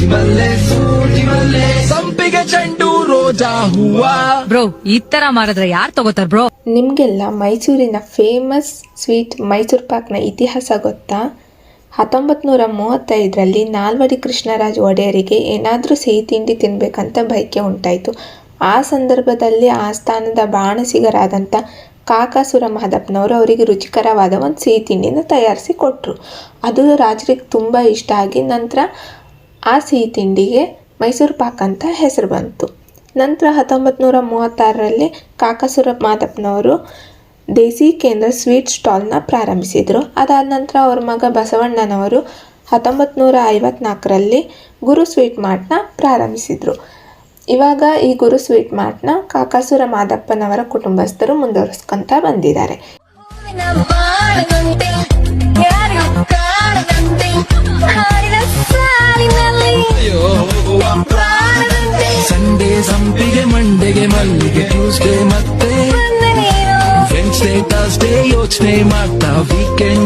ಜಾಜಿ ಮಲ್ಲೆ ಸೂಜಿ ಮಲ್ಲೆ ಸಂಪಿಗೆ ಚೆಂಡು ರೋಜಾ ಹೂವ. ಬ್ರೋ ಈ ತರ ಮಾರಿದ್ರೆ ಯಾರು ತಗೋತಾರ ಬ್ರೋ? ನಿಮಗೆಲ್ಲ ಮೈಸೂರಿನ ಫೇಮಸ್ ಸ್ವೀಟ್ ಮೈಸೂರು ಪಾಕ್ನ ಇತಿಹಾಸ ಗೊತ್ತಾ? 1935ರಲ್ಲಿ ನಾಲ್ವಡಿ ಕೃಷ್ಣರಾಜ ಒಡೆಯರಿಗೆ ಏನಾದರೂ ಸಿಹಿ ತಿಂಡಿ ತಿನ್ನಬೇಕಂತ ಬಯಕೆ ಉಂಟಾಯಿತು. ಆ ಸಂದರ್ಭದಲ್ಲಿ ಆಸ್ಥಾನದ ಬಾಣಸಿಗರಾದಂಥ ಕಾಕಾಸುರ ಮಾದಪ್ಪನವರು ಅವರಿಗೆ ರುಚಿಕರವಾದ ಒಂದು ಸಿಹಿ ತಿಂಡಿನ ತಯಾರಿಸಿ ಕೊಟ್ಟರು. ಅದು ರಾಜರಿಗೆ ತುಂಬ ಇಷ್ಟ ಆಗಿ ನಂತರ ಆ ಸಿಹಿ ತಿಂಡಿಗೆ ಮೈಸೂರು ಪಾಕ್ ಅಂತ ಹೆಸರು ಬಂತು. ನಂತರ 1936ರಲ್ಲಿ ಕಾಕಾಸುರ ಮಾದಪ್ಪನವರು ದೇಸಿ ಕೇಂದ್ರ ಸ್ವೀಟ್ ಸ್ಟಾಲ್ನ ಪ್ರಾರಂಭಿಸಿದರು. ಅದಾದ ನಂತರ ಅವ್ರ ಮಗ ಬಸವಣ್ಣನವರು 1954ರಲ್ಲಿ ಗುರು ಸ್ವೀಟ್ ಮಾರ್ಟ್ನ ಪ್ರಾರಂಭಿಸಿದರು. ಇವಾಗ ಈ ಗುರು ಸ್ವೀಟ್ ಮಾರ್ಟ್ನ ಕಾಕಾಸುರ ಮಾದಪ್ಪನವರ ಕುಟುಂಬಸ್ಥರು ಮುಂದುವರಿಸ್ಕೊಂತ ಬಂದಿದ್ದಾರೆ. ಸಂಡೇ ಸಂಪಿಗೆ, ಮಂಡೆಗೆ ಮಲ್ಲಿಗೆ, ಟ್ಯೂಸ್ಡೇ ಮತ್ತೆ ವೆನ್ಸ್ಡೇ ಥರ್ಸ್ಡೇ ಯೋಚನೆ ಮಾಡ್ತಾ ವೀಕೆಂಡ್